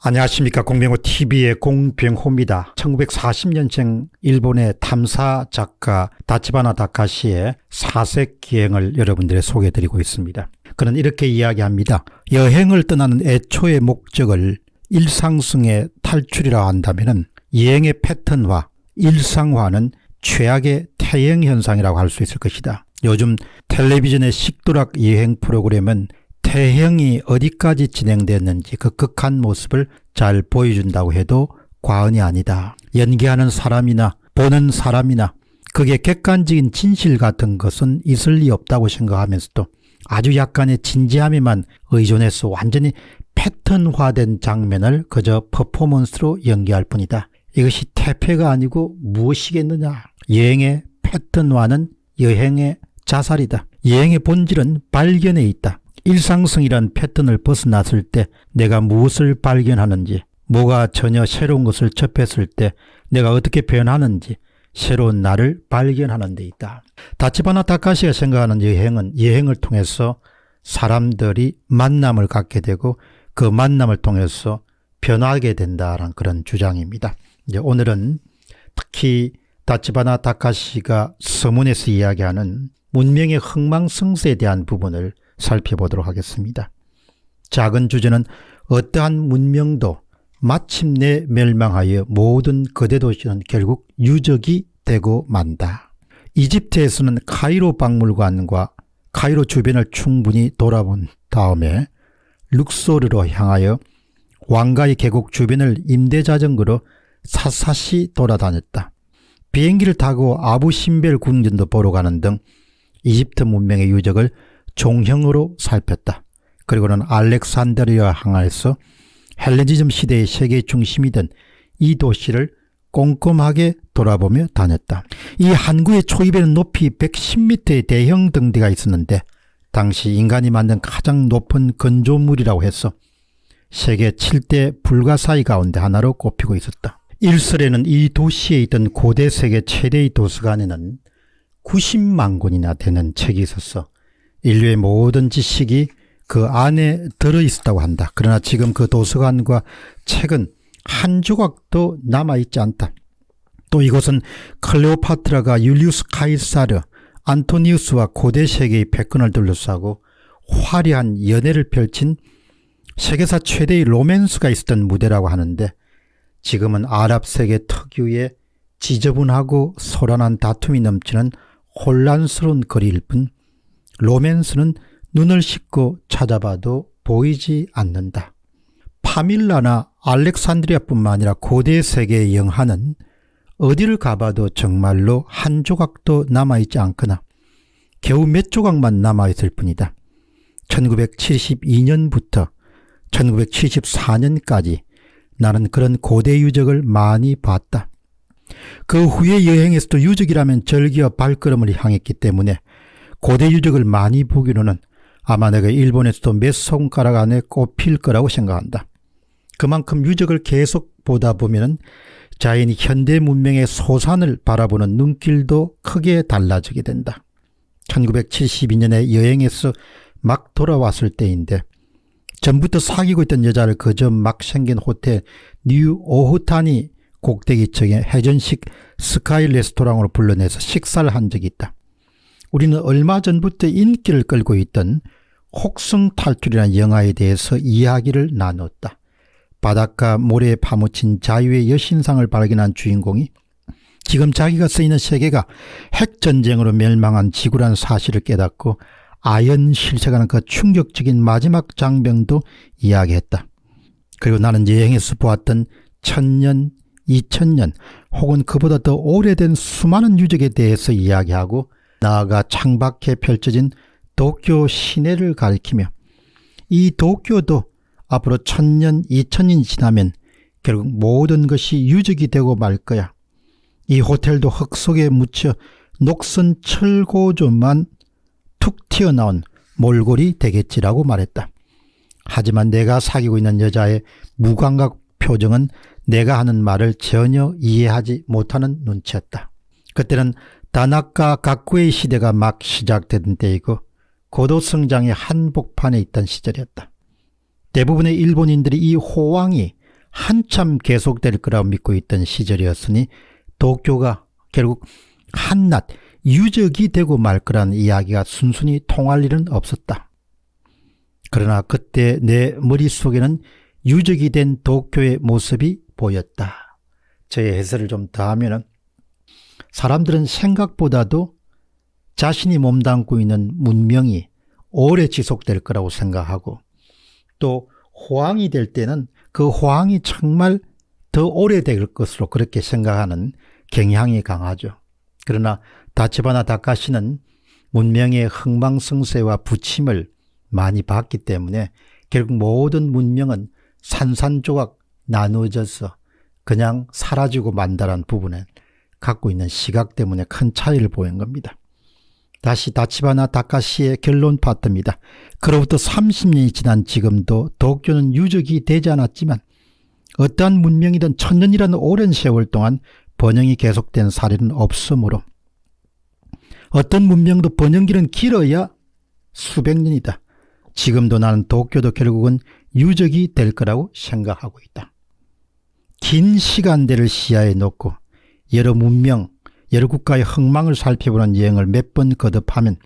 안녕하십니까. 공병호TV의 공병호입니다. 1940년생 일본의 탐사 작가 다치바나 다카시의 사색 기행을 여러분들에 소개해드리고 있습니다. 그는 이렇게 이야기합니다. 여행을 떠나는 애초의 목적을 일상성의 탈출이라 한다면 여행의 패턴화, 일상화는 최악의 퇴행현상이라고 할 수 있을 것이다. 요즘 텔레비전의 식도락 여행 프로그램은 퇴행이 어디까지 진행됐는지 그 극한 모습을 잘 보여준다고 해도 과언이 아니다. 연기하는 사람이나 보는 사람이나 그게 객관적인 진실 같은 것은 있을 리 없다고 생각하면서도 아주 약간의 진지함에만 의존해서 완전히 패턴화된 장면을 그저 퍼포먼스로 연기할 뿐이다. 이것이 퇴폐가 아니고 무엇이겠느냐. 여행의 패턴화는 여행의 자살이다. 여행의 본질은 발견에 있다. 일상성이란 패턴을 벗어났을 때 내가 무엇을 발견하는지, 뭐가 전혀 새로운 것을 접했을 때 내가 어떻게 변하는지 새로운 나를 발견하는 데 있다. 다치바나 다카시가 생각하는 여행은 여행을 통해서 사람들이 만남을 갖게 되고 그 만남을 통해서 변하게 된다는 그런 주장입니다. 이제 오늘은 특히 다치바나 다카시가 서문에서 이야기하는 문명의 흥망성쇠에 대한 부분을 살펴보도록 하겠습니다. 작은 주제는 어떠한 문명도 마침내 멸망하여 모든 거대 도시는 결국 유적이 되고 만다. 이집트에서는 카이로 박물관과 카이로 주변을 충분히 돌아본 다음에 룩소르로 향하여 왕가의 계곡 주변을 임대자전거로 샅샅이 돌아다녔다. 비행기를 타고 아부 신벨 궁전도 보러 가는 등 이집트 문명의 유적을 종형으로 살폈다. 그리고는 알렉산드리아 항하에서 헬레니즘 시대의 세계 중심이던 이 도시를 꼼꼼하게 돌아보며 다녔다. 이 항구의 초입에는 높이 110m의 대형 등대가 있었는데 당시 인간이 만든 가장 높은 건조물이라고 해서 세계 7대 불가사의 가운데 하나로 꼽히고 있었다. 일설에는 이 도시에 있던 고대 세계 최대의 도서관에는 90만 권이나 되는 책이 있었어 인류의 모든 지식이 그 안에 들어있었다고 한다. 그러나 지금 그 도서관과 책은 한 조각도 남아있지 않다. 또 이곳은 클레오파트라가 율리우스 카이사르, 안토니우스와 고대 세계의 패권을 둘러싸고 화려한 연애를 펼친 세계사 최대의 로맨스가 있었던 무대라고 하는데 지금은 아랍 세계 특유의 지저분하고 소란한 다툼이 넘치는 혼란스러운 거리일 뿐 로맨스는 눈을 씻고 찾아봐도 보이지 않는다. 파밀라나 알렉산드리아뿐만 아니라 고대 세계의 영하는 어디를 가봐도 정말로 한 조각도 남아있지 않거나 겨우 몇 조각만 남아있을 뿐이다. 1972년부터 1974년까지 나는 그런 고대 유적을 많이 봤다. 그 후에 여행에서도 유적이라면 절기와 발걸음을 향했기 때문에 고대 유적을 많이 보기로는 아마 내가 일본에서도 몇 손가락 안에 꼽힐 거라고 생각한다. 그만큼 유적을 계속 보다 보면 자연이 현대 문명의 소산을 바라보는 눈길도 크게 달라지게 된다. 1972년에 여행에서 막 돌아왔을 때인데 전부터 사귀고 있던 여자를 그저 막 생긴 호텔 뉴 오후타니 꼭대기층의 해전식 스카이 레스토랑으로 불러내서 식사를 한 적이 있다. 우리는 얼마 전부터 인기를 끌고 있던 혹성탈출이라는 영화에 대해서 이야기를 나눴다. 바닷가 모래에 파묻힌 자유의 여신상을 발견한 주인공이 지금 자기가 쓰이는 세계가 핵전쟁으로 멸망한 지구라는 사실을 깨닫고 아연 실색하는 그 충격적인 마지막 장면도 이야기했다. 그리고 나는 여행에서 보았던 1000년, 2000년 혹은 그보다 더 오래된 수많은 유적에 대해서 이야기하고 나아가 창밖에 펼쳐진 도쿄 시내를 가리키며 이 도쿄도 앞으로 1000년, 2000년이 지나면 결국 모든 것이 유적이 되고 말 거야. 이 호텔도 흙 속에 묻혀 녹슨 철고조만 툭 튀어나온 몰골이 되겠지라고 말했다. 하지만 내가 사귀고 있는 여자의 무감각 표정은 내가 하는 말을 전혀 이해하지 못하는 눈치였다. 그때는 다나카 가쿠에이 시대가 막 시작되던 때이고 고도성장의 한복판에 있던 시절이었다. 대부분의 일본인들이 이 호황이 한참 계속될 거라고 믿고 있던 시절이었으니 도쿄가 결국 한낱 유적이 되고 말 거라는 이야기가 순순히 통할 일은 없었다. 그러나 그때 내 머릿속에는 유적이 된 도쿄의 모습이 보였다. 저의 해설을 좀 더 하면은 사람들은 생각보다도 자신이 몸담고 있는 문명이 오래 지속될 거라고 생각하고 또 호황이 될 때는 그 호황이 정말 더 오래될 것으로 그렇게 생각하는 경향이 강하죠. 그러나 다치바나 다카시는 문명의 흥망성쇠와 부침을 많이 봤기 때문에 결국 모든 문명은 산산조각 나누어져서 그냥 사라지고 만다라는 부분을 갖고 있는 시각 때문에 큰 차이를 보인 겁니다. 다시 다치바나 다카시의 결론 파트입니다. 그로부터 30년이 지난 지금도 도쿄는 유적이 되지 않았지만 어떠한 문명이든 천년이라는 오랜 세월 동안 번영이 계속된 사례는 없으므로 어떤 문명도 번영기는 길어야 수백 년이다. 지금도 나는 도쿄도 결국은 유적이 될 거라고 생각하고 있다. 긴 시간대를 시야에 놓고 여러 문명, 여러 국가의 흥망을 살펴보는 여행을 몇 번 거듭하면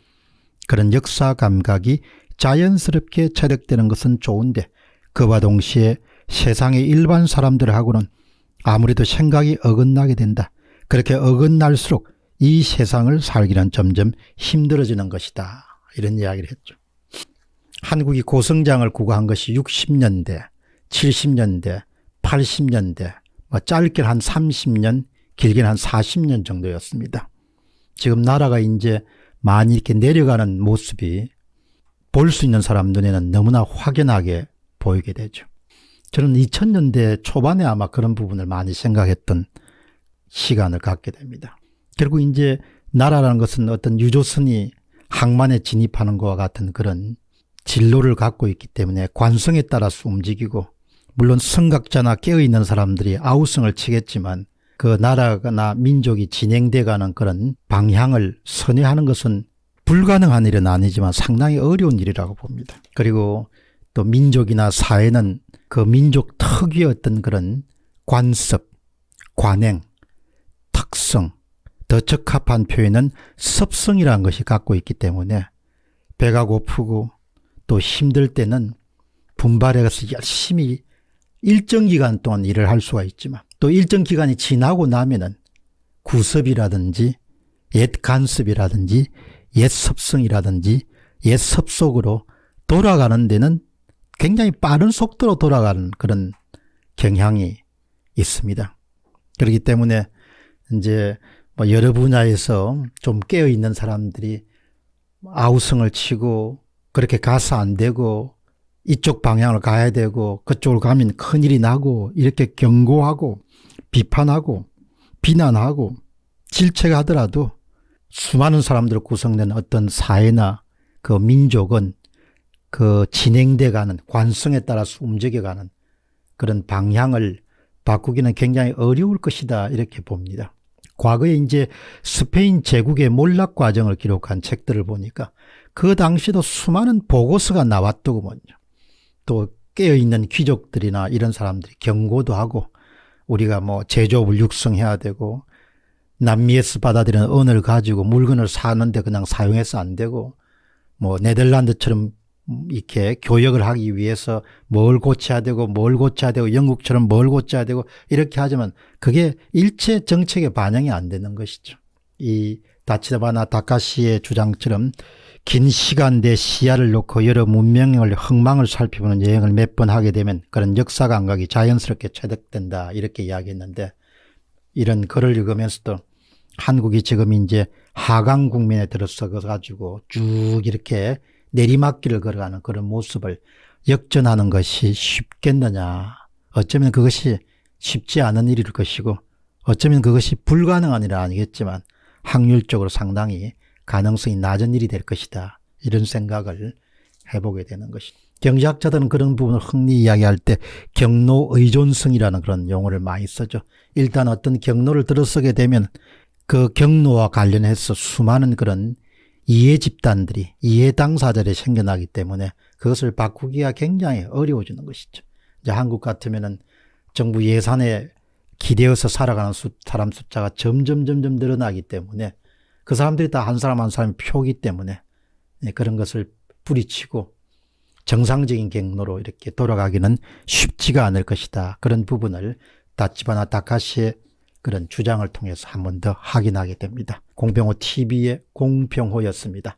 그런 역사 감각이 자연스럽게 체득되는 것은 좋은데 그와 동시에 세상의 일반 사람들하고는 아무래도 생각이 어긋나게 된다. 그렇게 어긋날수록 이 세상을 살기는 점점 힘들어지는 것이다. 이런 이야기를 했죠. 한국이 고성장을 구가한 것이 60년대, 70년대, 80년대, 짧게는 한 30년, 길게는 한 40년 정도였습니다. 지금 나라가 이제 많이 이렇게 내려가는 모습이 볼 수 있는 사람 눈에는 너무나 확연하게 보이게 되죠. 저는 2000년대 초반에 아마 그런 부분을 많이 생각했던 시간을 갖게 됩니다. 결국 이제 나라라는 것은 어떤 유조선이 항만에 진입하는 것과 같은 그런 진로를 갖고 있기 때문에 관성에 따라서 움직이고 물론 선각자나 깨어있는 사람들이 아우성을 치겠지만 그 나라나 민족이 진행돼가는 그런 방향을 선회하는 것은 불가능한 일은 아니지만 상당히 어려운 일이라고 봅니다. 그리고 또 민족이나 사회는 그 민족 특유의 어떤 그런 관습, 관행, 특성, 더 적합한 표현은 습성이라는 것이 갖고 있기 때문에 배가 고프고 또 힘들 때는 분발해서 열심히 일정 기간 동안 일을 할 수가 있지만 또 일정 기간이 지나고 나면은 구습이라든지 옛 간습이라든지 옛 습성이라든지 옛 습속으로 돌아가는 데는 굉장히 빠른 속도로 돌아가는 그런 경향이 있습니다. 그렇기 때문에 이제 여러 분야에서 좀 깨어있는 사람들이 아우성을 치고 그렇게 가서 안 되고 이쪽 방향을 가야 되고 그쪽으로 가면 큰일이 나고 이렇게 경고하고 비판하고 비난하고 질책하더라도 수많은 사람들로 구성된 어떤 사회나 그 민족은 그 진행돼가는 관성에 따라서 움직여가는 그런 방향을 바꾸기는 굉장히 어려울 것이다 이렇게 봅니다. 과거에 이제 스페인 제국의 몰락 과정을 기록한 책들을 보니까 그 당시도 수많은 보고서가 나왔더구먼요. 또 깨어있는 귀족들이나 이런 사람들이 경고도 하고 우리가 제조업을 육성해야 되고 남미에서 받아들이는 언어를 가지고 물건을 사는데 그냥 사용해서 안 되고 네덜란드처럼 이렇게 교역을 하기 위해서 뭘 고쳐야 되고 영국처럼 뭘 고쳐야 되고 이렇게 하지만 그게 일체 정책에 반영이 안 되는 것이죠. 이 다치바나 다카시의 주장처럼 긴 시간대 시야를 놓고 여러 문명을 흥망을 살펴보는 여행을 몇 번 하게 되면 그런 역사 감각이 자연스럽게 체득된다 이렇게 이야기했는데 이런 글을 읽으면서도 한국이 지금 이제 하강 국면에 들어서 가지고 쭉 이렇게 내리막길을 걸어가는 그런 모습을 역전하는 것이 쉽겠느냐. 어쩌면 그것이 쉽지 않은 일일 것이고 어쩌면 그것이 불가능한 일은 아니겠지만 확률적으로 상당히 가능성이 낮은 일이 될 것이다. 이런 생각을 해보게 되는 것이다. 경제학자들은 그런 부분을 흔히 이야기할 때 경로 의존성이라는 그런 용어를 많이 쓰죠. 일단 어떤 경로를 들어서게 되면 그 경로와 관련해서 수많은 그런 이해 집단들이 이해 당사자들이 생겨나기 때문에 그것을 바꾸기가 굉장히 어려워지는 것이죠. 이제 한국 같으면은 정부 예산에 기대어서 살아가는 사람 숫자가 점점 늘어나기 때문에 그 사람들이 다 한 사람 한 사람의 표기 때문에 그런 것을 뿌리치고 정상적인 경로로 이렇게 돌아가기는 쉽지가 않을 것이다. 그런 부분을 다치바나 다카시의 그런 주장을 통해서 한 번 더 확인하게 됩니다. 공병호 TV의 공병호였습니다.